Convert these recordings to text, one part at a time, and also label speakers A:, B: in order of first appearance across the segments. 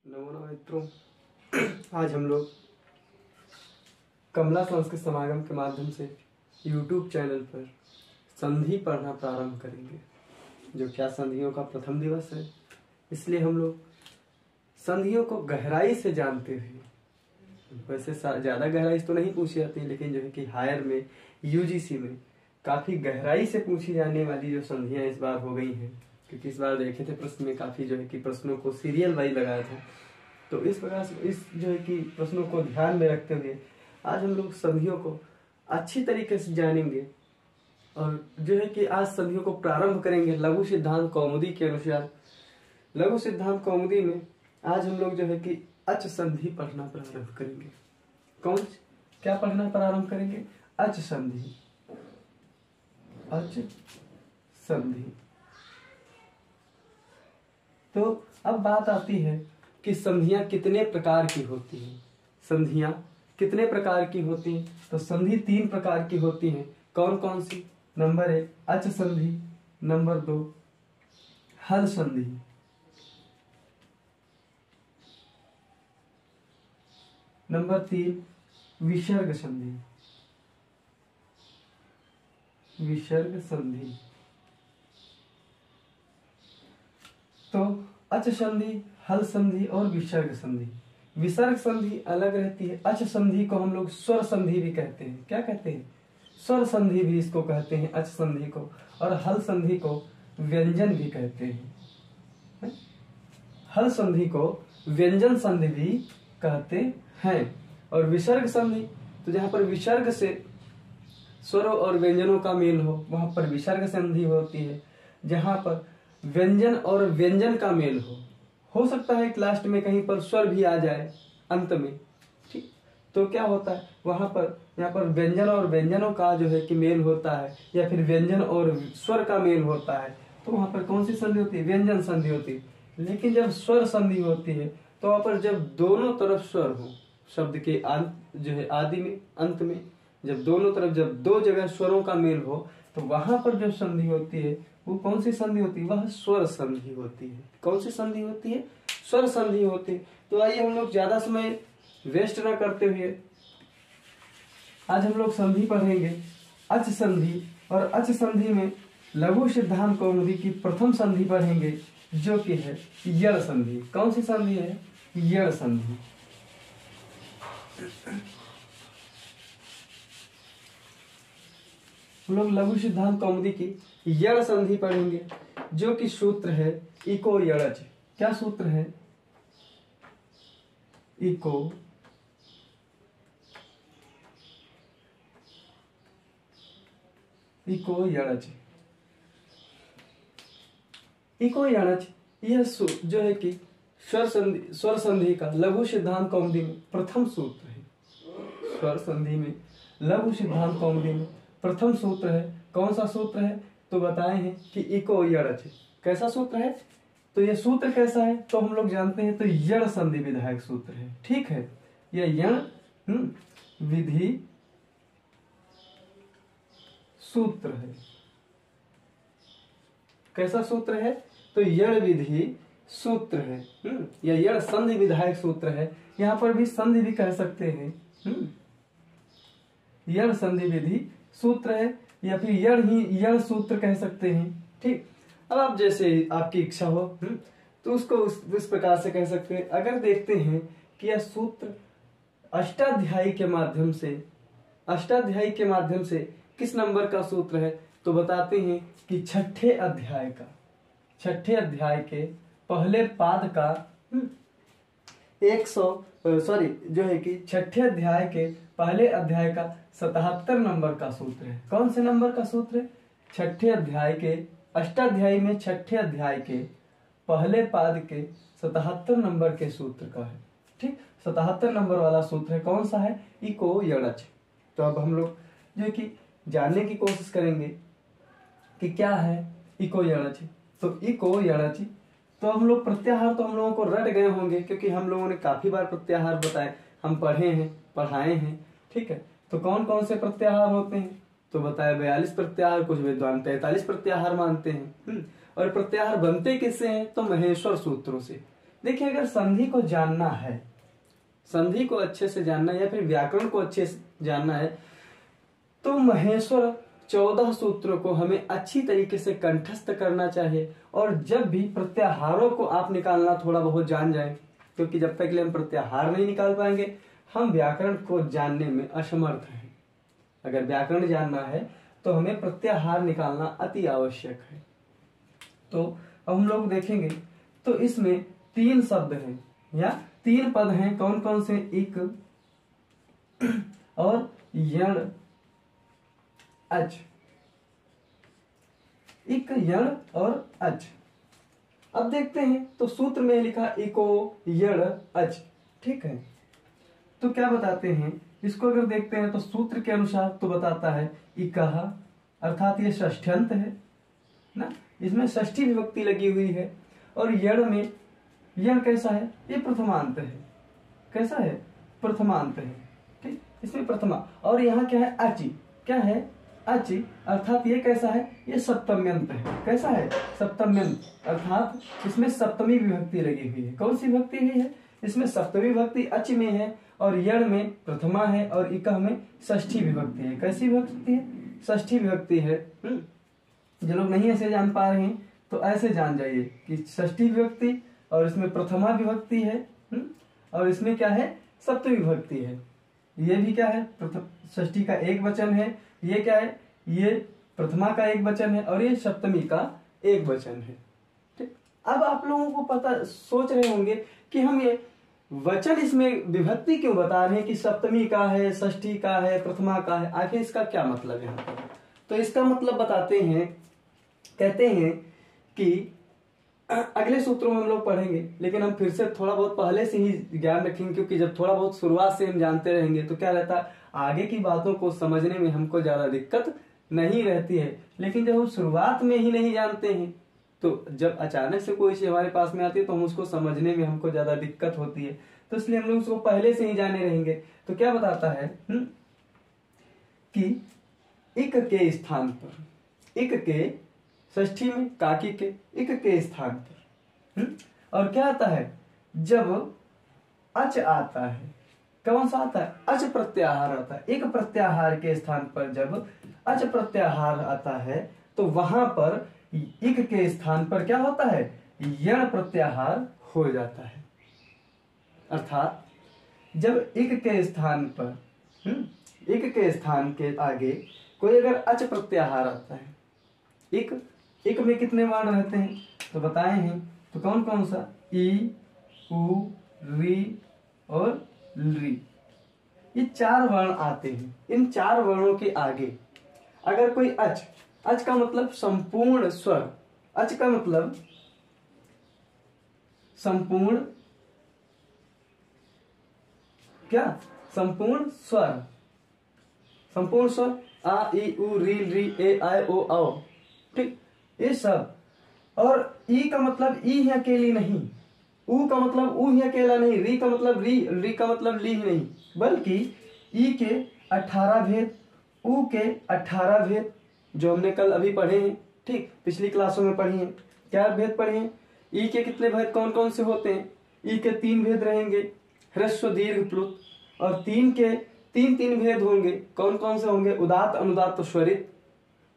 A: नमो नमः मित्रों। आज हम लोग कमला संस्कृत समागम के माध्यम से YouTube चैनल पर संधि पढ़ना प्रारंभ करेंगे, जो क्या संधियों का प्रथम दिवस है। इसलिए हम लोग संधियों को गहराई से जानते हुए, वैसे ज़्यादा गहराई से तो नहीं पूछी जाती, लेकिन जो है कि हायर में UGC में काफ़ी गहराई से पूछी जाने वाली जो संधियाँ इस बार हो गई हैं, क्योंकि इस बार देखे थे प्रश्न में काफ़ी जो है कि प्रश्नों को सीरियल वाइज लगाया था। तो इस प्रकार से इस जो है कि प्रश्नों को ध्यान में रखते हुए आज हम लोग संधियों को अच्छी तरीके से जानेंगे और जो है कि आज संधियों को प्रारंभ करेंगे लघु सिद्धांत कौमुदी के अनुसार। लघु सिद्धांत कौमुदी में आज हम लोग जो है कि अच संधि पढ़ना प्रारंभ करेंगे। कौन क्या पढ़ना प्रारंभ करेंगे? अच संधि। अच संधि। तो अब बात आती है कि संधियां कितने प्रकार की होती हैं। संधियां कितने प्रकार की होती हैं? तो संधि 3 प्रकार की होती हैं। कौन कौन सी? नंबर 1 अच संधि, नंबर 2 हल संधि, नंबर 3 विसर्ग संधि। विसर्ग संधि। तो अच संधि, हल संधि और विसर्ग संधि। विसर्ग संधि अलग रहती है। अच संधि को हम लोग स्वर संधि भी कहते हैं। क्या कहते हैं? स्वर संधि भी इसको कहते हैं, अच संधि को। और हल संधि को व्यंजन भी कहते हैं। हल संधि को व्यंजन संधि भी कहते हैं। और विसर्ग संधि, तो जहां पर विसर्ग से स्वरों और व्यंजनों का मेल हो वहां पर विसर्ग संधि होती है। जहां पर व्यंजन और व्यंजन का मेल हो सकता है कि लास्ट में कहीं पर स्वर भी आ जाए अंत में, ठीक, तो क्या होता है वहां पर, यहाँ पर व्यंजन और व्यंजनों का जो है कि मेल होता है, या फिर व्यंजन और स्वर का मेल होता है, तो वहां पर कौन सी संधि होती है? व्यंजन संधि होती है। लेकिन जब स्वर संधि होती है तो वहां पर जब दोनों तरफ स्वर हो, शब्द के जो है आदि में, अंत में, जब दोनों तरफ, जब 2 जगह स्वरों का मेल हो, तो वहां पर जो संधि होती है वो कौन सी संधि होती है? वह स्वर संधि होती है। कौन सी संधि होती है? स्वर संधि होती है। तो आइए हम लोग ज्यादा समय वेस्ट ना करते हुए आज हम लोग संधि पढ़ेंगे, अच संधि। और अच संधि में लघु सिद्धांत कौमुदी की प्रथम संधि पढ़ेंगे, जो कि है यड़ संधि। कौन सी संधि है? यड़ संधि। हम लोग लघु सिद्धांत कौमुदी की यड़ संधि पढ़ेंगे, जो कि सूत्र है इको यड़च। क्या सूत्र है? इको यड़च। इको यड़च यह जो है कि स्वर संधि का लघु सिद्धांत कौमुदी में प्रथम सूत्र है। स्वर संधि में लघु सिद्धांत कौमुदी में प्रथम सूत्र है। कौन सा सूत्र है? तो बताए हैं कि इको यड़च। कैसा सूत्र है? तो यह सूत्र कैसा है तो हम लोग जानते हैं, तो यड़ संधि विधायक सूत्र है। ठीक है, यह यड़ विधि सूत्र है। कैसा सूत्र है? तो यड़ विधि सूत्र है। यह यड़ संधि विधायक सूत्र है। यहां पर भी संधि भी कह सकते हैं। यड़ संधि विधि सूत्र है, या फिर यड़ सूत्र कह सकते हैं। ठीक, अब आप जैसे आपकी इच्छा हो तो उसको उस प्रकार से कह सकते हैं। अगर देखते हैं कि यह सूत्र अष्टाध्यायी के माध्यम से किस नंबर का सूत्र है, तो बताते हैं कि छठे अध्याय के पहले पाद का जो है कि छठे अध्याय के पहले अध्याय का 77 नंबर का सूत्र है। कौन से नंबर का सूत्र है? छठे अध्याय के, अष्टाध्यायी में छठे अध्याय के पहले पाद के 77 नंबर के सूत्र का है। ठीक, 77 नंबर वाला सूत्र है। कौन सा है? इको यड़च। तो अब हम लोग जो है कि जानने की कोशिश करेंगे कि क्या है इको यड़च। तो इको यड़च, तो हम लोग प्रत्याहार तो हम लोगों को रट गए होंगे, क्योंकि हम लोगों ने काफी बार प्रत्याहार बताए, हम पढ़ाए हैं। ठीक है, तो कौन कौन से प्रत्याहार होते हैं? तो बताया 42 प्रत्याहार, कुछ विद्वान 43 प्रत्याहार मानते हैं। और प्रत्याहार बनते किससे हैं? तो महेश्वर सूत्रों से। देखिए अगर संधि को जानना है, संधि को अच्छे से जानना है या फिर व्याकरण को अच्छे से जानना है, तो महेश्वर 14 सूत्रों को हमें अच्छी तरीके से कंठस्थ करना चाहिए। और जब भी प्रत्याहारों को आप निकालना थोड़ा बहुत जान जाए, क्योंकि जब तक के लिए हम प्रत्याहार नहीं निकाल पाएंगे हम व्याकरण को जानने में असमर्थ हैं। अगर व्याकरण जानना है तो हमें प्रत्याहार निकालना अति आवश्यक है। तो अब हम लोग देखेंगे, तो इसमें 3 शब्द हैं या 3 पद हैं। कौन कौन से? इक और यण अच, इक यण और अच। अब देखते हैं, तो सूत्र में लिखा इको यण अच, ठीक है। तो क्या बताते हैं इसको? अगर देखते हैं तो सूत्र के अनुसार तो बताता है इकह, अर्थात ये षष्ठ्यंत है ना, इसमें षष्ठी विभक्ति लगी हुई है। और यण में, यण कैसा है? ये प्रथमांत है। कैसा है? प्रथमांत है, ठीक, इसमें प्रथमा। और यहाँ क्या है? अचि, क्या है? अचि, अर्थात ये कैसा है? ये सप्तम्यंत है। कैसा है? सप्तम्यंत, अर्थात इसमें सप्तमी विभक्ति लगी हुई है। कौन सी विभक्ति हुई है? इसमें सप्तमी विभक्ति अच में है और यण में प्रथमा है और इकह में षष्ठी विभक्ति है। कैसी विभक्ति है? षष्ठी विभक्ति है। जो लोग नहीं ऐसे जान पा रहे हैं तो ऐसे जान जाइए कि षष्ठी विभक्ति और इसमें प्रथमा विभक्ति है और इसमें क्या है? सप्तमी विभक्ति है। ये भी क्या है? षष्ठी का एक वचन है। ये क्या है? ये प्रथमा का एक वचन है और ये सप्तमी का एक वचन है, ठीक। अब आप लोगों को पता, सोच रहे होंगे कि हम ये वचन इसमें विभक्ति क्यों बता रहे हैं कि सप्तमी का है, षष्ठी का है, प्रथमा का है, आखिर इसका क्या मतलब है यहाँ पर? तो इसका मतलब बताते हैं, कहते हैं कि अगले सूत्रों में हम लोग पढ़ेंगे, लेकिन हम फिर से थोड़ा बहुत पहले से ही ज्ञान रखेंगे, क्योंकि जब थोड़ा बहुत शुरुआत से हम जानते रहेंगे तो क्या रहता है, आगे की बातों को समझने में हमको ज्यादा दिक्कत नहीं रहती है। लेकिन जब हम शुरुआत में ही नहीं जानते हैं तो जब अचानक से कोई चीज हमारे पास में आती है तो हम उसको समझने में हमको ज्यादा दिक्कत होती है। तो इसलिए हम लोग उसको पहले से ही जाने रहेंगे। तो क्या बताता है कि इक के स्थान पर, इक के षष्ठी में काकी के इक के स्थान पर और क्या आता है? जब अच आता है, कौन सा आता है? अच प्रत्याहार आता है। एक प्रत्याहार के स्थान पर जब अच प्रत्याहार आता है तो वहां पर इक के स्थान पर क्या होता है? यण प्रत्याहार हो जाता है। अर्थात जब इक के स्थान पर, इक के स्थान के आगे कोई अगर अच प्रत्याहार आता है, इक में कितने वर्ण रहते हैं तो बताए हैं, तो कौन कौन सा? ई, उ, री और ली। ये 4 वर्ण आते हैं। इन 4 वर्णों के आगे अगर कोई अच, अच का मतलब संपूर्ण स्वर, अच का मतलब संपूर्ण, क्या? संपूर्ण स्वर, संपूर्ण स्वर आ, ई, उ, री, ए, आई, ओ, औ, ठीक, ये सब। और ई का मतलब ई ही अकेली नहीं, उ का मतलब उ ही अकेला नहीं, री का मतलब री का मतलब ली ही नहीं, बल्कि ई के 18 भेद, उ के 18 भेद जो हमने कल अभी पढ़े हैं, ठीक, पिछली क्लासों में पढ़ी हैं। क्या भेद पढ़े हैं? ई के कितने भेद कौन कौन से होते हैं? ई के 3 भेद रहेंगे, ह्रस्व दीर्घ प्लुत। और 3 के 3 भेद होंगे। कौन कौन से होंगे? उदात्त, अनुदात्त, स्वरित।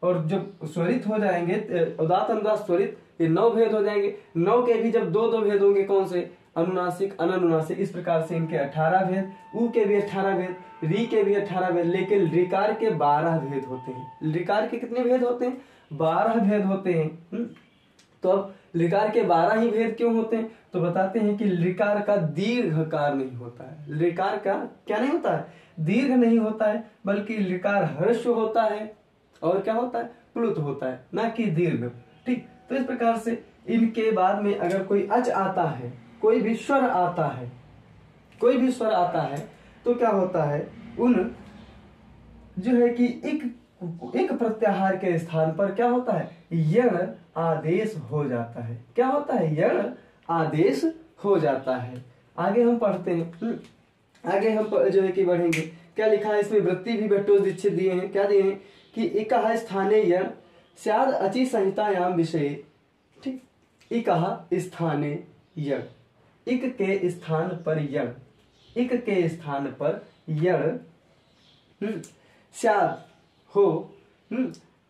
A: और जब स्वरित हो जाएंगे, उदात्त, अनुदात्त, स्वरित, ये 9 भेद हो जाएंगे। 9 के भी जब 2 भेद होंगे, कौन से? अनुनासिक, अननुनासिक। इस प्रकार से इनके 18 भेद, उ के भी 18 भेद, री के भी 18 भेद, लेकिन ऋकार के 12 भेद होते हैं। ऋकार के कितने भेद होते हैं? 12 भेद होते हैं। तो अब ऋकार के 12 ही भेद क्यों होते हैं? तो बताते हैं कि ऋकार का दीर्घकार नहीं होता है। ऋकार का क्या नहीं होता है? दीर्घ नहीं होता है, बल्कि ऋकार ह्रस्व होता है और क्या होता है? प्लुत होता है, ना कि दीर्घ, ठीक। तो इस प्रकार से इनके बाद में अगर कोई अच आता है, कोई भी स्वर आता है, कोई भी स्वर आता है, तो क्या होता है? उन जो है कि एक प्रत्याहार के स्थान पर क्या होता है? यण आदेश हो जाता है। क्या होता है? यण आदेश हो जाता है। आगे हम पढ़ते हैं, आगे हम जो है कि बढ़ेंगे। क्या लिखा है इसमें? वृत्ति भी भट्टो दीक्षित दिए हैं। क्या दिए हैं कि इकः स्थाने यण स्याद अचि संहितायाम विषये, ठीक, इकः स्थाने यण। इक के स्थान पर यण, इक के स्थान पर यण स्यात् हो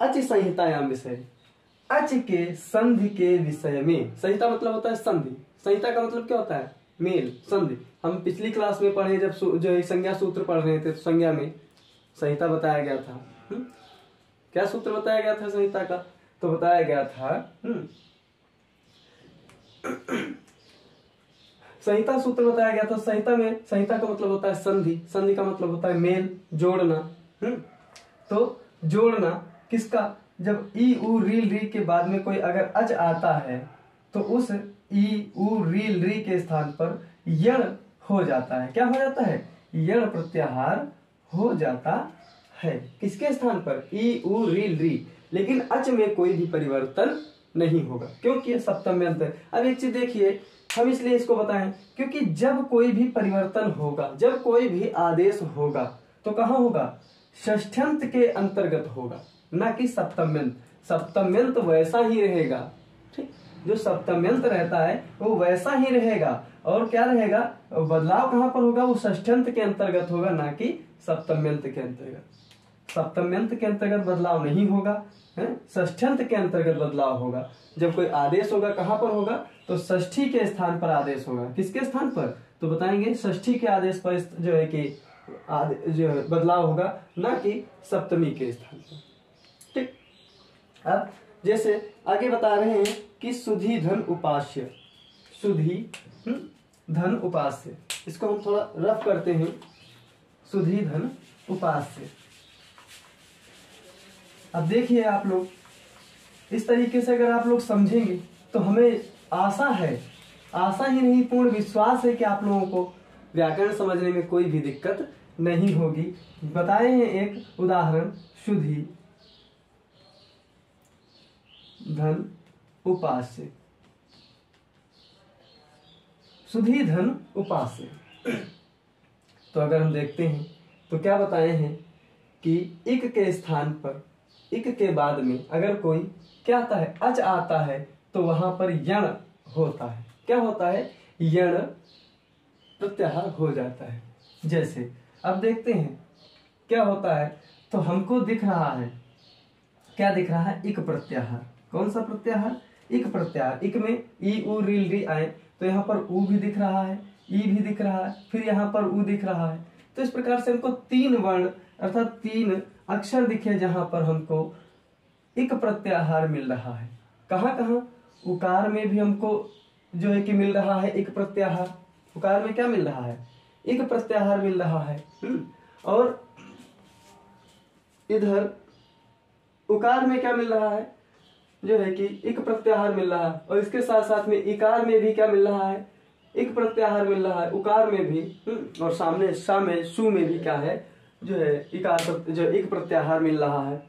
A: अच संहितायाम विषय, अच के संधि के विषय में। संहिता मतलब होता है संधि, संहिता का मतलब क्या होता है? मेल, संधि। हम पिछली क्लास में पढ़े जब जो संज्ञा सूत्र पढ़ रहे थे तो संज्ञा में संहिता बताया गया था। क्या सूत्र बताया गया था संहिता का? तो बताया गया था संहिता सूत्र बताया गया था। संहिता में, संहिता का मतलब होता है संधि, संधि का मतलब होता है मेल, जोड़ना। तो जोड़ना किसका? जब ई उ रील री के बाद में कोई अगर अच आता है तो उस ई उ रील री के स्थान पर यण हो जाता है। क्या हो जाता है? यण प्रत्याहार हो जाता है। किसके स्थान पर? ई उ रील री। लेकिन अच में कोई भी परिवर्तन नहीं होगा क्योंकि ये सप्तम्यंत है। अब एक चीज देखिए, हम इसलिए इसको बताएं क्योंकि जब कोई भी परिवर्तन होगा, जब कोई भी आदेश होगा तो कहाँ होगा? षष्ठ्यंत के अंतर्गत होगा, ना कि सप्तम्यंत। सप्तम्यंत वैसा ही रहेगा, ठीक, जो सप्तम्यंत रहता है वो वैसा ही रहेगा। और क्या रहेगा? बदलाव कहाँ पर होगा? वो षष्ठ्यंत के अंतर्गत होगा, ना कि सप्तम्यंत के अंतर्गत। सप्तम्यंत के अंतर्गत बदलाव नहीं होगा, षष्ठ्यंत के अंतर्गत बदलाव होगा। जब कोई आदेश होगा कहाँ पर होगा? तो षष्ठी के स्थान पर आदेश होगा। किसके स्थान पर? तो बताएंगे षष्ठी के आदेश पर जो है कि जो बदलाव होगा, ना कि सप्तमी के स्थान पर। ठीक। अब जैसे आगे बता रहे हैं कि सुधी धन उपास्य, सुधी धन उपास्य, इसको हम थोड़ा रफ करते हैं। सुधी धन उपास्य, अब देखिए आप लोग, इस तरीके से अगर आप लोग समझेंगे तो हमें आशा है, आशा ही नहीं पूर्ण विश्वास है कि आप लोगों को व्याकरण समझने में कोई भी दिक्कत नहीं होगी। बताए हैं एक उदाहरण, सुधी धन उपास्य, सुधी धन उपास्य। तो अगर हम देखते हैं तो क्या बताए हैं कि इक के स्थान पर, इक के बाद में अगर कोई क्या आता है? अच आता है तो वहां पर यण होता है। क्या होता है? यण प्रत्याहार हो जाता है। जैसे अब देखते हैं क्या होता है, तो हमको दिख रहा है, क्या दिख रहा है? इक प्रत्याहार। कौन सा प्रत्याहार? इक प्रत्याहार। इक में ई उ रील री आए तो यहाँ पर उ भी दिख रहा है, ई भी दिख रहा है, फिर यहाँ पर उ दिख रहा है। तो इस प्रकार से हमको तीन वर्ण अर्थात तीन अक्षर दिखे जहां पर हमको इक प्रत्याहार मिल रहा है। कहाँ कहाँ? उकार में भी हमको जो है कि मिल रहा है इक प्रत्याहार। उकार में क्या मिल रहा है? इक प्रत्याहार मिल रहा है। और इधर उकार में क्या मिल रहा है? जो है कि इक प्रत्याहार मिल रहा है। और इसके साथ साथ में इकार में भी क्या मिल रहा है? इक प्रत्याहार मिल रहा है, उकार में भी। और सामने सा में, सु में भी क्या है? जो है इकार जो इक प्रत्याहार मिल रहा है।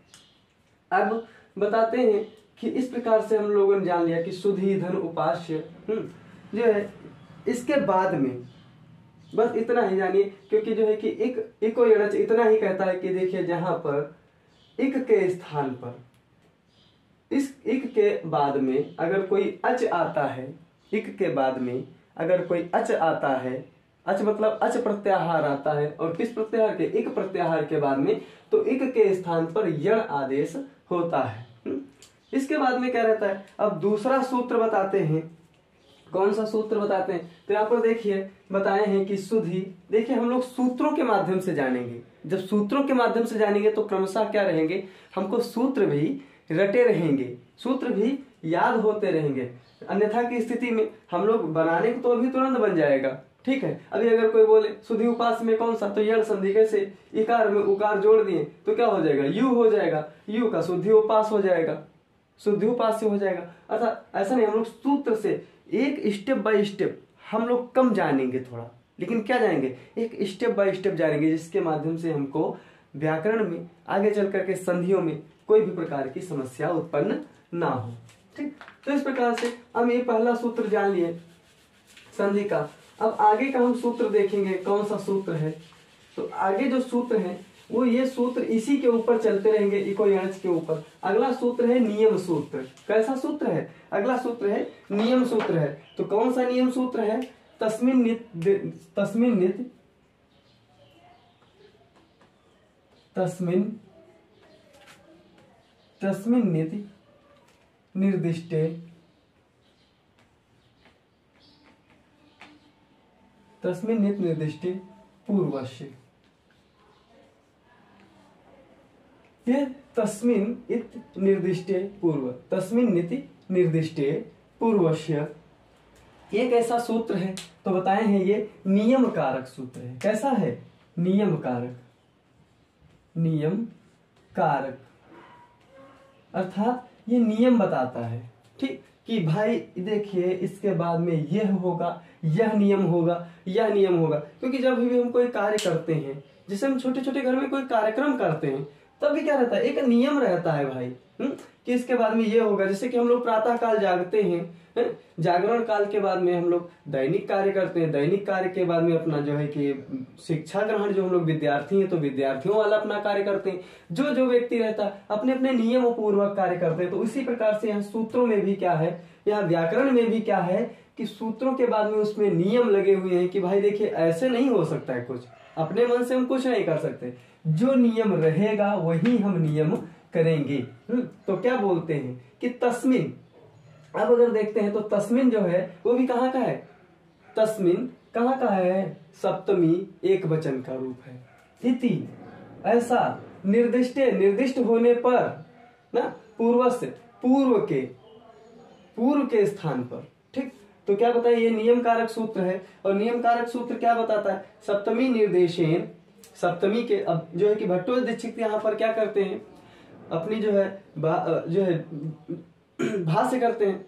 A: अब बताते हैं कि इस प्रकार से हम लोगों ने जान लिया कि सुधी धन उपास्य जो है, इसके बाद में बस इतना ही जानिए, क्योंकि जो है कि इको यणच इतना ही कहता है कि देखिए जहां पर इक के स्थान पर, इस इक के बाद में अगर कोई अच आता है, इक के बाद में अगर कोई अच आता है, अच मतलब अच प्रत्याहार आता है, और किस प्रत्याहार के? इक प्रत्याहार के बाद में, तो इक के स्थान पर यण आदेश होता है। इसके बाद में क्या रहता है? अब दूसरा सूत्र बताते हैं। कौन सा सूत्र बताते हैं? तो यहाँ पर देखिए बताए हैं कि सुधी, देखिए हम लोग सूत्रों के माध्यम से जानेंगे। जब सूत्रों के माध्यम से जानेंगे तो क्रमशः क्या रहेंगे? हमको सूत्र भी रटे रहेंगे, सूत्र भी याद होते रहेंगे। अन्यथा की स्थिति में हम लोग बनाने को तो अभी तुरंत बन जाएगा, ठीक है। अभी अगर कोई बोले सुधी उपास में कौन सा, तो यण संधि, कैसे? इकार में उकार जोड़ दिए तो क्या हो जाएगा? यू हो जाएगा, यू का शुद्धि उपास हो जाएगा, शुद्धि उपास से हो जाएगा। अर्थात ऐसा नहीं, हम लोग सूत्र से एक स्टेप बाय स्टेप हम लोग कम जानेंगे थोड़ा, लेकिन क्या जानेंगे? एक स्टेप बाय स्टेप जानेंगे, जिसके माध्यम से हमको व्याकरण में आगे चल करके संधियों में कोई भी प्रकार की समस्या उत्पन्न ना हो, ठीक। तो इस प्रकार से हम ये पहला सूत्र जान लिए संधि का। अब आगे का हम सूत्र देखेंगे, कौन सा सूत्र है? तो आगे जो सूत्र है वो ये सूत्र इसी के ऊपर चलते रहेंगे, इको यणच के ऊपर। अगला सूत्र है नियम सूत्र। कैसा सूत्र है? अगला सूत्र है नियम सूत्र है। तो कौन सा नियम सूत्र है? तस्मिन् निति निर्दिष्टे पूर्वस्य। ये तस्मिन् इत निर्दिष्टे पूर्व, तस्मिन् नीति निर्दिष्टे पूर्वस्य एक ऐसा सूत्र है, तो बताए हैं ये नियम कारक सूत्र है। कैसा है? नियम कारक। नियम कारक अर्थात ये नियम बताता है, ठीक, कि भाई देखिए इसके बाद में यह होगा, यह नियम होगा, यह नियम होगा। क्योंकि जब भी हम कोई कार्य करते हैं, जैसे हम छोटे छोटे घर में कोई कार्यक्रम करते हैं, तब भी क्या रहता है? एक नियम रहता है भाई, कि इसके बाद में ये होगा। जैसे कि हम लोग प्रातः काल जागते हैं, जागरण काल के बाद में हम लोग दैनिक कार्य करते हैं, दैनिक कार्य के बाद में अपना जो है कि शिक्षा ग्रहण, जो हम लोग विद्यार्थी हैं तो विद्यार्थियों वाला अपना कार्य करते हैं। जो जो व्यक्ति रहता है अपने अपने नियमों पूर्वक कार्य करते हैं। तो इसी प्रकार से यहाँ सूत्रों में भी क्या है, यहाँ व्याकरण में भी क्या है कि सूत्रों के बाद में उसमें नियम लगे हुए हैं कि भाई देखिए ऐसे नहीं हो सकता है, कुछ अपने मन से हम कुछ नहीं कर सकते, जो नियम रहेगा वही हम नियम करेंगे। तो क्या बोलते हैं कि तस्मिन, अब अगर देखते हैं तो तस्मिन जो है वो भी कहाँ का है? तस्मिन कहाँ का है? सप्तमी एक वचन का रूप है। इति ऐसा निर्दिष्टे, निर्दिष्ट होने पर ना, पूर्वस्य पूर्व के स्थान पर, ठीक। तो क्या बताइए, ये नियम कारक सूत्र है। और नियम कारक सूत्र क्या बताता है? सप्तमी निर्देशेन, सप्तमी के, अब जो है कि भट्टोजी दीक्षित यहाँ पर क्या करते हैं, अपनी जो है भाष्य करते हैं।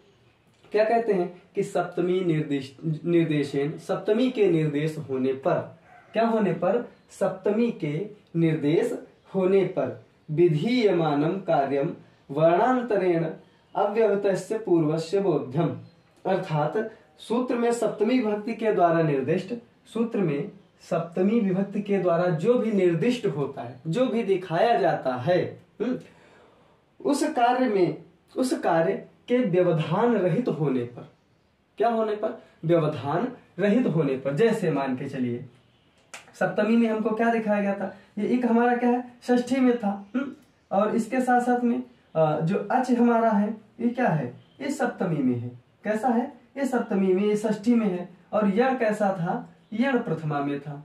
A: क्या कहते हैं कि सप्तमी निर्देशेन, सप्तमी के निर्देश होने पर, क्या होने पर? सप्तमी के निर्देश होने पर विधीयमानम कार्यम वर्णांतरेण अव्यवतस्य पूर्वस्य बोध्यम। अर्थात सूत्र में सप्तमी विभक्ति के द्वारा निर्दिष्ट, सूत्र में सप्तमी विभक्ति के द्वारा जो भी निर्दिष्ट होता है, जो भी दिखाया जाता है, उस कार्य में, उस कार्य के व्यवधान रहित होने पर, क्या होने पर? व्यवधान रहित होने पर। जैसे मान के चलिए सप्तमी में हमको क्या दिखाया गया था? ये एक हमारा क्या है? षष्ठी में था, और इसके साथ साथ में जो अच हमारा है ये क्या है? ये सप्तमी में है। कैसा है? ये सप्तमी में, ये षष्ठी में है। और यण कैसा था? यण प्रथमा में था।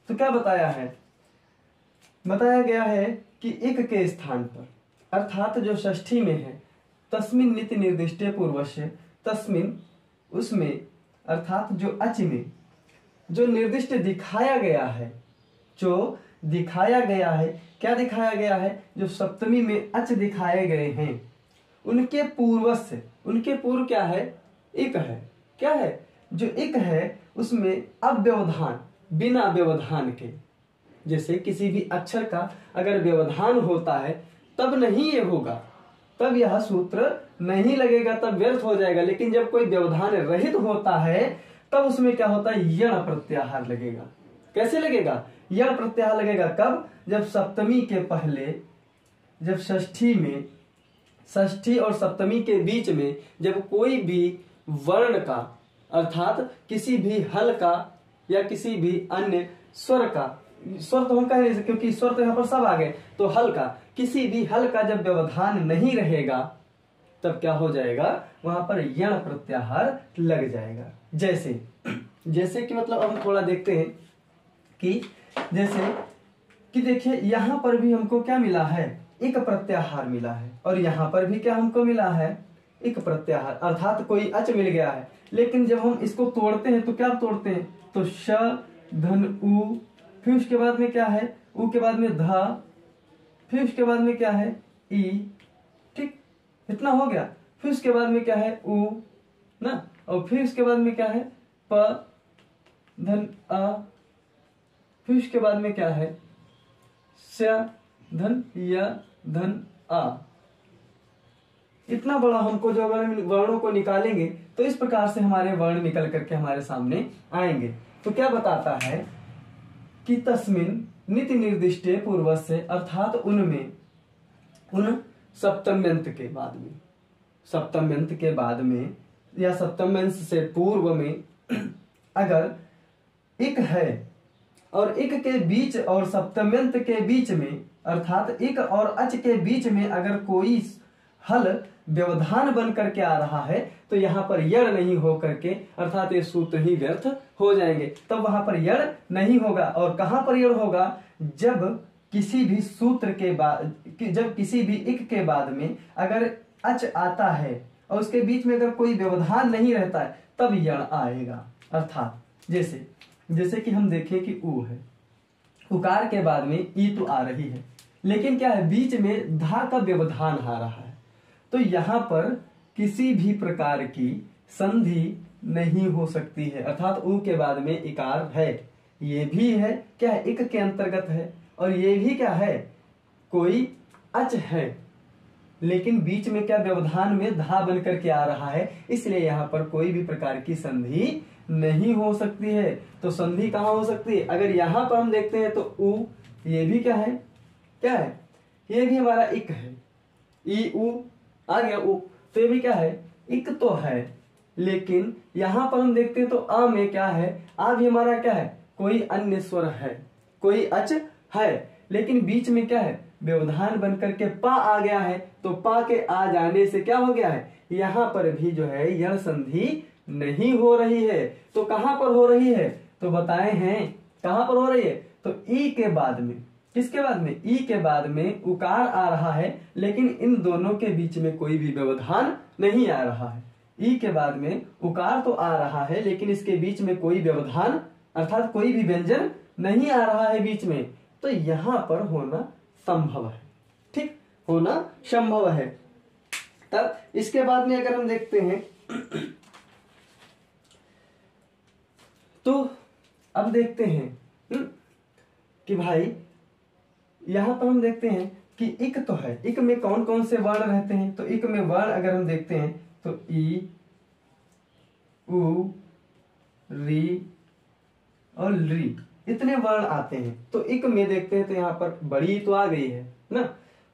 A: तो क्या बताया है? बताया गया है कि एक के स्थान पर, अर्थात जो षष्ठी में है, तस्मिन नीति निर्दिष्टे पूर्वस्य, तस्मिन उसमें, अर्थात जो अच में जो निर्दिष्ट दिखाया गया है, जो दिखाया गया है, क्या दिखाया गया है? जो सप्तमी में अच दिखाए गए हैं उनके पूर्व से, उनके पूर्व क्या है? एक है। क्या है? जो एक है उसमें अव्यवधान, बिना व्यवधान के, जैसे किसी भी अक्षर का अगर व्यवधान होता है तब नहीं ये होगा, तब यह सूत्र नहीं लगेगा, तब व्यर्थ हो जाएगा। लेकिन जब कोई व्यवधान रहित होता है तब उसमें क्या होता है? यण प्रत्याहार लगेगा। कैसे लगेगा? यण प्रत्याहार लगेगा। कब? जब सप्तमी के पहले, जब षष्ठी में, षष्ठी और सप्तमी के बीच में जब कोई भी वर्ण का, अर्थात किसी भी हल का या किसी भी अन्य स्वर का, स्वर तो हम कह नहीं सकते क्योंकि स्वर तो यहाँ पर सब आ गए, तो हल का, किसी भी हल का जब व्यवधान नहीं रहेगा तब क्या हो जाएगा? वहां पर यण प्रत्याहार लग जाएगा। जैसे जैसे कि मतलब हम थोड़ा देखते हैं कि जैसे कि देखिए यहां पर भी हमको क्या मिला है? एक प्रत्याहार मिला है। और यहां पर भी क्या हमको मिला है? एक प्रत्याहार, अर्थात कोई अच मिल गया है। लेकिन जब हम इसको तोड़ते हैं तो क्या तोड़ते हैं? तो श धन उ, फिर उसके बाद में क्या है? उ के बाद में ध, फिर उसके बाद में क्या है? ई, ठीक, इतना हो गया। फिर उसके बाद में क्या है? उ ना, और फिर उसके बाद में क्या है? प धन आ, फिर उसके बाद में क्या है? स धन य धन आ। इतना बड़ा हमको जो अगर वर्णों को निकालेंगे तो इस प्रकार से हमारे वर्ण निकल करके हमारे सामने आएंगे। तो क्या बताता है कि तस्मिन नीति निर्दिष्टे पूर्वस्य, अर्थात उनमें, उन सप्तम्यंत के बाद में, सप्तम्यंत के बाद में या सप्तम्यंत से पूर्व में अगर इक है और इक के बीच और सप्तम्यंत के बीच में, अर्थात इक और अच के बीच में अगर कोई हल व्यवधान बन करके आ रहा है तो यहाँ पर यड़ नहीं हो करके, अर्थात ये सूत्र ही व्यर्थ हो जाएंगे। तब वहां पर यड़ नहीं होगा। और कहां पर यड़ होगा? जब किसी भी सूत्र के बाद, जब किसी भी इक के बाद में अगर अच आता है और उसके बीच में अगर कोई व्यवधान नहीं रहता है तब यड़ आएगा। अर्थात जैसे कि हम देखें कि ऊ है, उकार के बाद में ई तो आ रही है, लेकिन क्या है, बीच में धा का व्यवधान आ रहा है, तो यहां पर किसी भी प्रकार की संधि नहीं हो सकती है। अर्थात ऊ के बाद में इकार है, ये भी है क्या है, इक के अंतर्गत है, और ये भी क्या है, कोई अच है, लेकिन बीच में क्या व्यवधान में धा बन करके आ रहा है, इसलिए यहां पर कोई भी प्रकार की संधि नहीं हो सकती है। तो संधि कहां हो सकती है? अगर यहां पर हम देखते हैं तो ऊ, ये भी क्या है, ये भी हमारा इक है, ई ऊ आ गया ऊ, तो ये भी क्या है, इक तो है, लेकिन यहां पर हम देखते हैं तो आ में क्या है, आ भी हमारा क्या है, कोई अन्य स्वर है, कोई अच है, लेकिन बीच में क्या है, व्यवधान बनकर के पा आ गया है, तो पा के आ जाने से क्या हो गया है, यहां पर भी जो है यह संधि नहीं हो रही है। तो कहां पर हो रही है? तो बताए हैं कहां पर हो रही है, तो ई के बाद में, किसके बाद में, ई के बाद में उकार आ रहा है, लेकिन इन दोनों के बीच में कोई भी व्यवधान नहीं आ रहा है। ई के बाद में उकार तो आ रहा है, लेकिन इसके बीच में कोई व्यवधान अर्थात कोई भी व्यंजन नहीं आ रहा है बीच में, तो यहां पर होना संभव है, ठीक, होना संभव है। तब इसके बाद में अगर हम देखते हैं तो अब देखते हैं कि भाई यहां पर हम देखते हैं कि इक तो है, इक में कौन कौन से वर्ण रहते हैं, तो इक में वर्ण अगर हम देखते हैं तो ई, उ, री और ली, इतने वर्ण आते हैं। तो इक में देखते हैं तो यहाँ पर बड़ी तो आ गई है ना,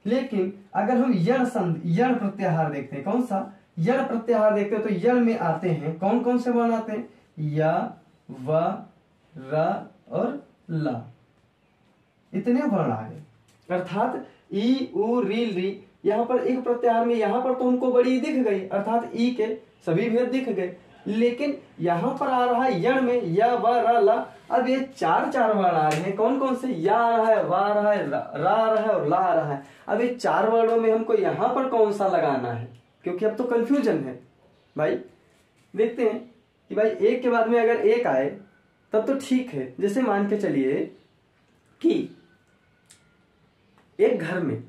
A: लेकिन अगर हम यड़ प्रत्याहार देखते हैं, कौन सा यड़ प्रत्याहार देखते हैं, तो यड़ में आते हैं कौन कौन से वर्ण आते हैं, या, व, र और ला, इतने वर्ण आ गए। अर्थात ई, उ, री, यहाँ पर एक प्रत्याहार में यहाँ पर तो उनको बड़ी दिख गई, अर्थात ई के सभी भेद दिख गए, लेकिन यहां पर आ रहा है यण में य, व, र, ला। अब ये चार वर्ण आ रहे हैं, कौन कौन से, या आ रहा है, वा आ रहा है, रा आ रहा है और ला आ रहा है। अब ये चार वर्णों में हमको यहां पर कौन सा लगाना है, क्योंकि अब तो कंफ्यूजन है भाई। देखते हैं कि भाई एक के बाद में अगर एक आए तब तो ठीक है। जैसे मान के चलिए कि एक घर में,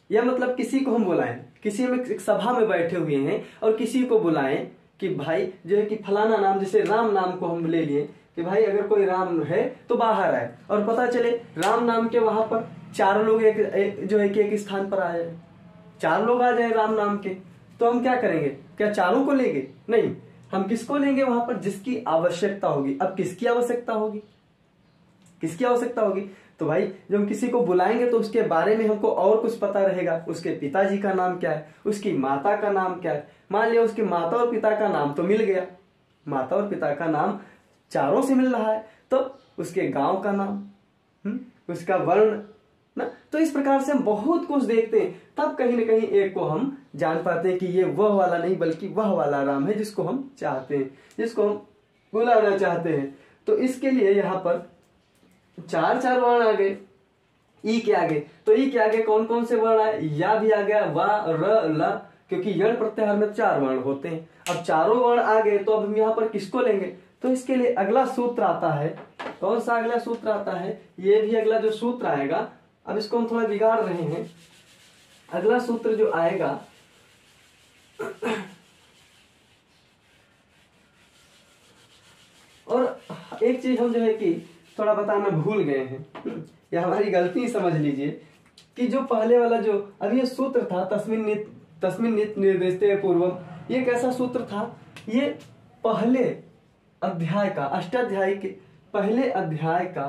A: या मतलब किसी को हम बुलाएं, किसी में एक सभा में बैठे हुए हैं और किसी को बुलाएं कि भाई जो है कि फलाना नाम, जैसे राम नाम को हम ले लिए कि भाई अगर कोई राम है तो बाहर आए, और पता चले राम नाम के वहां पर चार लोग जो है कि एक स्थान पर आ जाए, चार लोग आ जाए राम नाम के, तो हम क्या करेंगे, क्या चारों को लेंगे? नहीं, हम किसको लेंगे वहां पर, जिसकी आवश्यकता होगी। अब किसकी आवश्यकता होगी, किसकी आवश्यकता होगी? तो भाई जब हम किसी को बुलाएंगे तो उसके बारे में हमको और कुछ पता रहेगा, उसके पिताजी का नाम क्या है, उसकी माता का नाम क्या है। मान लिया उसकी माता और पिता का नाम तो मिल गया, माता और पिता का नाम चारों से मिल रहा है, तो उसके गांव का नाम, उसका वर्ण ना, तो इस प्रकार से हम बहुत कुछ देखते हैं, तब कहीं ना कहीं एक को हम जान पाते हैं कि ये वह वाला नहीं बल्कि वह वाला राम है जिसको हम चाहते हैं, जिसको हम बुलाना चाहते हैं। तो इसके लिए यहाँ पर चार वर्ण आ गए ई के आगे। तो ई के आगे कौन कौन से वर्ण आए, या भी आ गया, वा, र, ला, क्योंकि यण प्रत्याहार में चार वर्ण होते हैं। अब चारों वर्ण आ गए तो अब हम यहाँ पर किसको लेंगे, तो इसके लिए अगला सूत्र आता है। कौन सा अगला सूत्र आता है, ये भी अगला जो सूत्र आएगा, अब इसको हम थोड़ा बिगाड़ रहे हैं। अगला सूत्र जो आएगा और एक चीज हम जो है कि थोड़ा बताना भूल गए हैं, यह हमारी गलती समझ लीजिए कि जो पहले वाला जो अभी ये सूत्र था तस्मिन् नित निर्देशते पूर्वम, ये कैसा सूत्र था, ये पहले अध्याय का, अष्टाध्यायी के पहले अध्याय का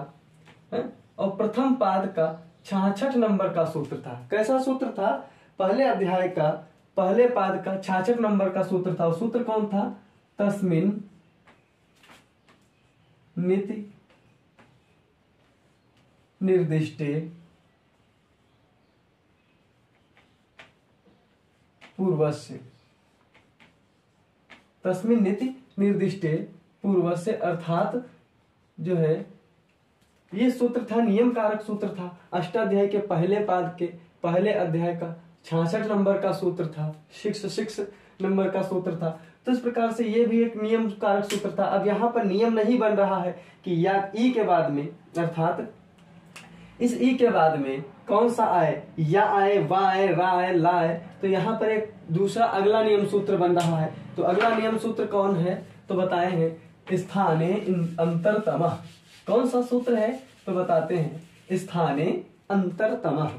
A: और प्रथम पाद का 66 नंबर का सूत्र था। कैसा सूत्र था, पहले अध्याय का पहले पाद का 66 नंबर का सूत्र था। सूत्र कौन था, तस्मिन् नीति निर्दिष्टे पूर्वस्य, तस्मिन् नीति निर्दिष्टे पूर्वस्य, अर्थात जो है ये सूत्र था, नियम कारक सूत्र था, अष्टाध्याय के पहले पाद के पहले अध्याय का 66 नंबर का सूत्र था, 66 नंबर का सूत्र था। तो इस प्रकार से ये भी एक नियम कारक सूत्र था। अब यहाँ पर नियम नहीं बन रहा है कि या ई के बाद में, अर्थात इस ई के बाद में कौन सा आए, या आए, वा आए, रा आए, ला आए। तो यहाँ पर एक दूसरा अगला नियम सूत्र बन रहा है। तो अगला नियम सूत्र कौन है तो बताए हैं, स्थाने अंतरतमः। कौन सा सूत्र है तो बताते हैं, स्थाने अंतरतमः।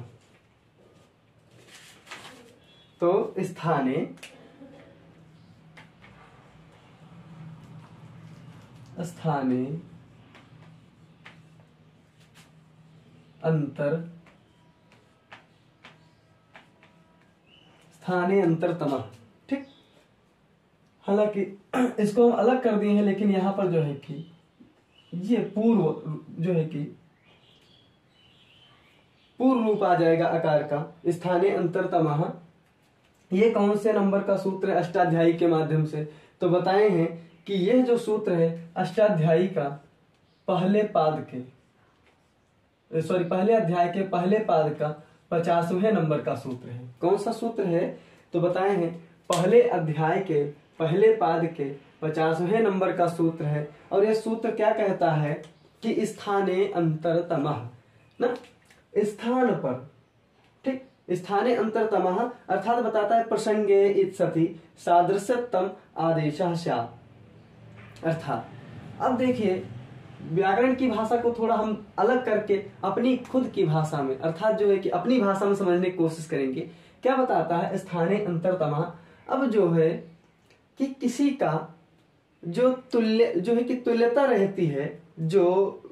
A: तो स्थाने स्थाने अंतरतमः। ठीक, हालांकि इसको हम अलग कर दिए हैं, लेकिन यहां पर जो है कि ये पूर्व जो है कि पूर्व रूप आ जाएगा आकार का, स्थाने अंतरतमः। ये कौन से नंबर का सूत्र है अष्टाध्यायी के माध्यम से तो बताए हैं कि यह जो सूत्र है अष्टाध्यायी का पहले पाद के, पहले अध्याय के पहले पाद का 50वें नंबर का सूत्र है। कौन सा सूत्र है तो बताए हैं, पहले अध्याय के पहले पाद के 50वें नंबर का सूत्र है। और यह सूत्र क्या कहता है कि स्थाने अंतरतमः, ना स्थान पर, ठीक, स्थाने अंतरतमः अर्थात बताता है प्रसंगे इत्सति सादृश्यतम आदेशः स्यात्। अर्थात अब देखिए व्याकरण की भाषा को थोड़ा हम अलग करके अपनी खुद की भाषा में, अर्थात जो है कि अपनी भाषा में समझने की कोशिश करेंगे। क्या बताता है स्थाने अंतरतमः, अब जो है कि किसी का जो तुल्य जो है कि तुल्यता रहती है, जो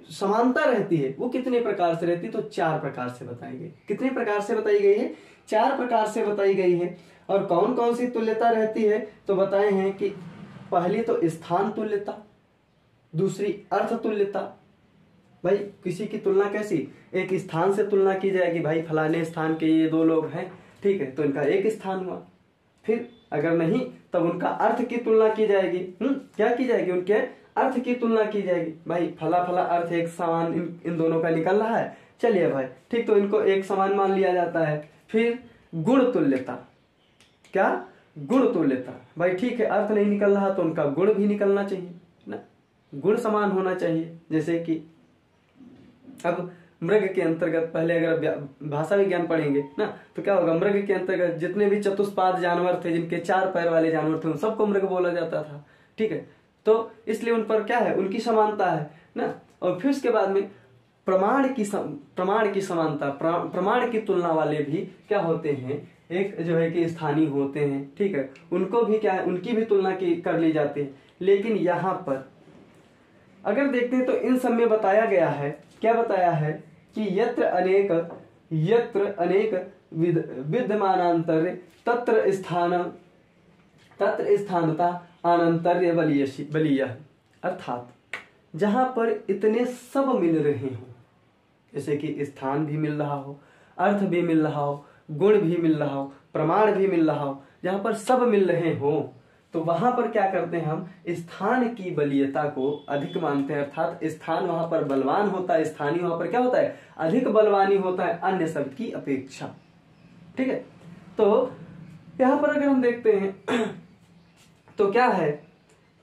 A: समानता रहती है, वो कितने प्रकार से रहती है तो 4 प्रकार से बताई गई। कितने प्रकार से बताई गई है? 4 प्रकार से बताई गई है। और कौन कौन सी तुल्यता रहती है तो बताए हैं कि पहली तो स्थान तुल्यता, दूसरी अर्थ तुल्यता। भाई किसी की तुलना कैसी, एक स्थान से तुलना की जाएगी, भाई फलाने स्थान के ये 2 लोग हैं, ठीक है, तो इनका एक स्थान हुआ। फिर अगर नहीं तब उनका अर्थ की तुलना की जाएगी। क्या की जाएगी? उनके अर्थ की तुलना की जाएगी। भाई फला फला अर्थ एक समान इन दोनों का निकल रहा है, चलिए भाई ठीक, तो इनको एक समान मान लिया जाता है। फिर गुण तुल्यता, क्या? गुण तुल्यता। भाई ठीक है, अर्थ नहीं निकल रहा तो उनका गुण भी निकलना चाहिए ना, गुण समान होना चाहिए। जैसे कि अब मृग के अंतर्गत, पहले अगर भाषा विज्ञान पढ़ेंगे ना तो क्या होगा, मृग के अंतर्गत जितने भी चतुष्पाद जानवर थे, जिनके 4 पैर वाले जानवर थे, उन सबको मृग बोला जाता था। ठीक है, तो इसलिए उन पर क्या है, उनकी समानता है ना। और फिर उसके बाद में प्रमाण की समानता, प्रमाण की तुलना वाले भी क्या होते हैं, एक जो है कि स्थानीय होते हैं। ठीक है, उनको भी क्या है, उनकी भी तुलना की कर ली जाती है। लेकिन यहाँ पर अगर देखते हैं तो इन सब में बताया गया है, क्या बताया है कि यत्र अनेक विद्यमानांतर तत्र स्थानता अनंतर्य बलीय। अर्थात जहां पर इतने सब मिल रहे हो, जैसे कि स्थान भी मिल रहा हो, अर्थ भी मिल रहा हो, गुण भी मिल रहा हो, प्रमाण भी मिल रहा हो, जहां पर सब मिल रहे हो, तो वहां पर क्या करते हैं, हम स्थान की बलीयता को अधिक मानते हैं। अर्थात स्थान वहां पर बलवान होता है, स्थानीय वहां पर क्या होता है, अधिक बलवानी होता है अन्य सब की अपेक्षा। ठीक है, तो यहां पर अगर हम देखते हैं तो क्या है,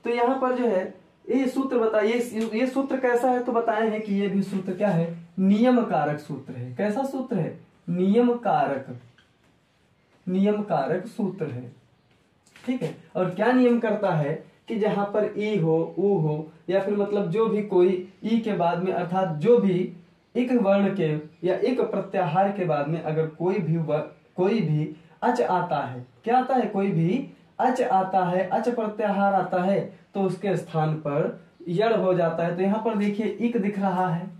A: तो यहां पर जो है ये सूत्र बताइए, ये सूत्र कैसा है तो बताए हैं कि ये भी सूत्र क्या है, नियम कारक सूत्र है। कैसा सूत्र है? नियम कारक सूत्र है। ठीक है, और क्या नियम करता है कि जहां पर ई हो, ऊ हो, या फिर मतलब जो भी कोई ई के बाद में, अर्थात जो भी एक वर्ण के या एक प्रत्याहार के बाद में अगर कोई भी अच आता है, क्या आता है, कोई भी अच आता है, अच प्रत्याहार आता है, तो उसके स्थान पर यड़ हो जाता है। तो यहां पर देखिए इक दिख रहा है,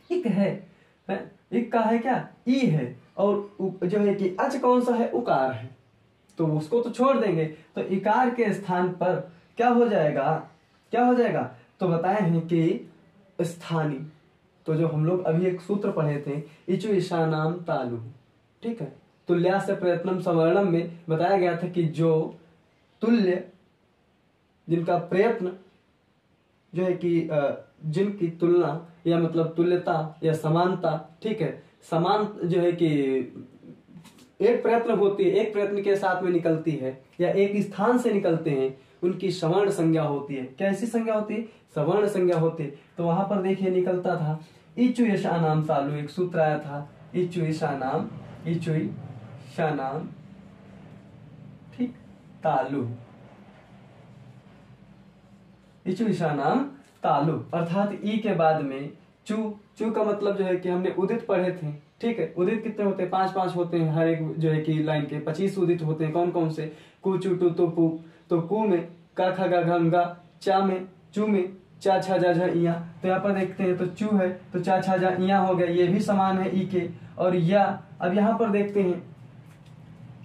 A: इक है, इक का है क्या, ई है, और जो है कि अच कौन सा है, उकार है, तो उसको तो छोड़ देंगे। तो इकार के स्थान पर क्या हो जाएगा, क्या हो जाएगा? तो बताए हैं कि स्थानी, तो जो हम लोग अभी एक सूत्र पढ़े थे, इचु ईशानाम तालु, ठीक है, तुल्या से प्रयत्नम सवर्णम में बताया गया था कि जो तुल्य, जिनका प्रयत्न जो है कि जिनकी तुलना या मतलब तुल्यता या समानता, ठीक है, समान जो है कि एक प्रयत्न होती है, एक प्रयत्न के साथ में निकलती है या एक स्थान से निकलते हैं, उनकी सवर्ण संज्ञा होती है। कैसी संज्ञा होती है? सवर्ण संज्ञा होती है। तो वहां पर देखिए निकलता था इचु ईशानाम तालु, एक सूत्र आया था इचु ईशानाम, इचु ईशानाम, ठीक, तालु, इचु ईशानाम तालु, अर्थात ई के बाद में चू, चू का मतलब जो है कि हमने उदित पढ़े थे, ठीक है, उदित कितने होते हैं? 5-5 होते हैं हर एक जो है कि लाइन के, 25 उदित होते हैं। कौन कौन से? कु चू टू तो पू, तो कु में का खा गा घम गा, चा में, चू में चा छा जा झा इया। तो यहाँ पर देखते हैं तो चू है तो चा छा जा इया हो गया, ये भी समान है ई के। और या, अब यहाँ पर देखते हैं,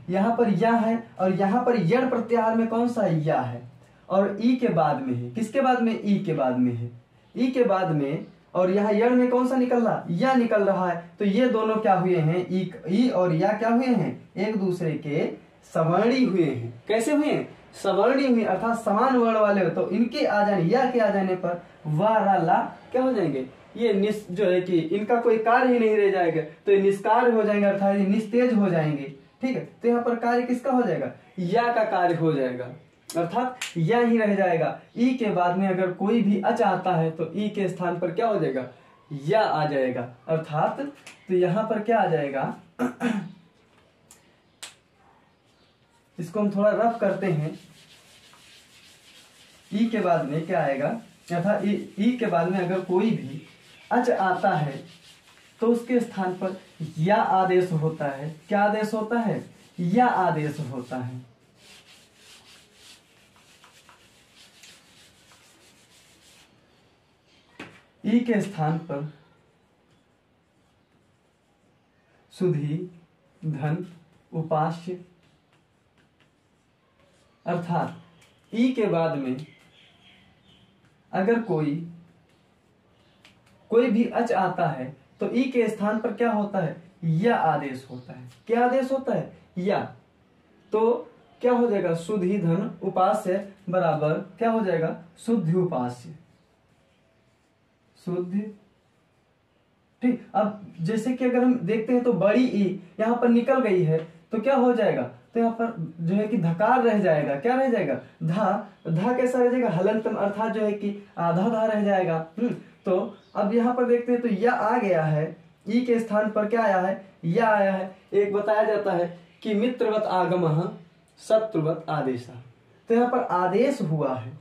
A: यहाँ पर या है और यहाँ पर यण प्रत्याहार में कौन सा या है और ई के बाद में है। किसके बाद में? ई के बाद में है, ई के बाद में। और यहाँ यण में कौन सा निकल रहा? या निकल रहा है। तो ये दोनों क्या हुए हैं? ई और या क्या हुए हैं? एक दूसरे के सवर्णी हुए हैं। कैसे हुए हैं? सवर्णी हुए, अर्थात समान वर्ण वाले हो। तो इनके आ जाने, या के आ जाने पर वा रा ला क्या हो जाएंगे? ये जो है कि इनका कोई कार्य ही नहीं रह जाएगा, तो ये निष्कार्य हो जाएंगे, अर्थात ये निस्तेज हो जाएंगे, ठीक है। तो यहाँ पर कार्य किसका हो जाएगा? या का कार्य हो जाएगा, अर्थात या ही रह जाएगा। ई के बाद में अगर कोई भी अच आता है तो ई के स्थान पर क्या हो जाएगा? या आ जाएगा, अर्थात तो यहाँ पर क्या आ जाएगा? इसको हम थोड़ा रफ करते हैं। ई के बाद में क्या आएगा? अर्थात ई के बाद में अगर कोई भी अच आता है तो उसके स्थान पर या आदेश होता है। क्या आदेश होता है? या आदेश होता है। ई के स्थान पर सुधि, धन, उपास्य, अर्थात ई के बाद में अगर कोई भी अच आता है तो ई के स्थान पर क्या होता है? या आदेश होता है। क्या आदेश होता है? या। तो क्या हो जाएगा? सुधि, धन, उपास्य बराबर क्या हो जाएगा? शुद्धि उपास्य, शुद्धि, ठीक। अब जैसे कि अगर हम देखते हैं तो बड़ी ई यहाँ पर निकल गई है तो क्या हो जाएगा? तो यहाँ पर जो है कि धकार रह जाएगा। क्या रह जाएगा? धा। धा कैसा रह जाएगा? हलंतम, अर्थात जो है कि आधा धा रह जाएगा। तो अब यहाँ पर देखते हैं तो या आ गया है, ई के स्थान पर क्या आया है? या आया है। एक बताया जाता है कि मित्रवत आगमः शत्रुवत आदेशः। तो यहाँ पर आदेश हुआ है।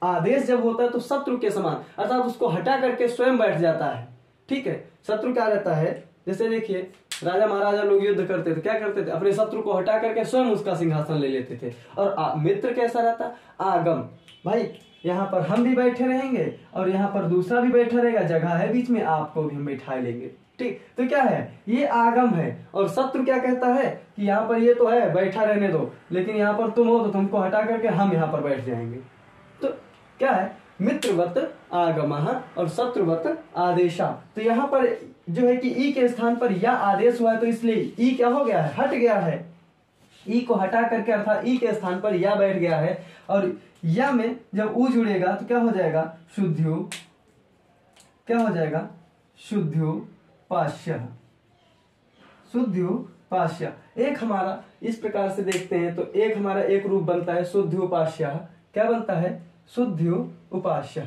A: आदेश जब होता है तो शत्रु के समान, अर्थात उसको हटा करके स्वयं बैठ जाता है, ठीक है। शत्रु क्या रहता है? जैसे देखिए राजा महाराजा लोग युद्ध करते थे, क्या करते थे? अपने शत्रु को हटा करके स्वयं उसका सिंहासन ले लेते थे। और मित्र कैसा रहता? आगम, भाई यहाँ पर हम भी बैठे रहेंगे और यहाँ पर दूसरा भी बैठा रहेगा, जगह है बीच में, आपको भी हम बैठा लेंगे, ठीक। तो क्या है? ये आगम है। और शत्रु क्या कहता है कि यहाँ पर ये तो है, बैठा रहने दो, लेकिन यहाँ पर तुम हो तो तुमको हटा करके हम यहाँ पर बैठ जाएंगे। तो क्या है? मित्रवत आगमः और शत्रुवत आदेशा। तो यहाँ पर जो है कि ई के स्थान पर या आदेश हुआ है, तो इसलिए ई क्या हो गया है? हट गया है। ई को हटा करके अर्थात ई के स्थान पर या बैठ गया है। और या में जब ऊ जुड़ेगा तो क्या हो जाएगा? शुद्ध्यु, क्या हो जाएगा? शुद्ध्युपास्य, शुद्ध्युपास्य। एक हमारा इस प्रकार से देखते हैं तो एक हमारा एक रूप बनता है शुद्ध्युपास्य। क्या बनता है? शुद्ध्युपास्य।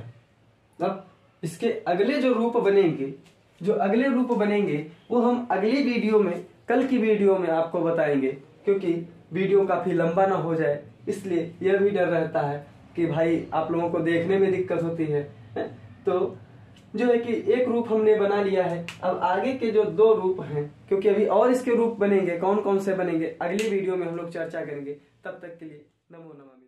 A: अब इसके अगले जो रूप बनेंगे, जो अगले रूप बनेंगे वो हम अगली वीडियो में, कल की वीडियो में आपको बताएंगे, क्योंकि वीडियो काफी लंबा ना हो जाए, इसलिए यह भी डर रहता है कि भाई आप लोगों को देखने में दिक्कत होती है। तो जो है कि एक रूप हमने बना लिया है। अब आगे के जो 2 रूप हैं, क्योंकि अभी और इसके रूप बनेंगे, कौन कौन से बनेंगे अगली वीडियो में हम लोग चर्चा करेंगे। तब तक के लिए नमो नमः।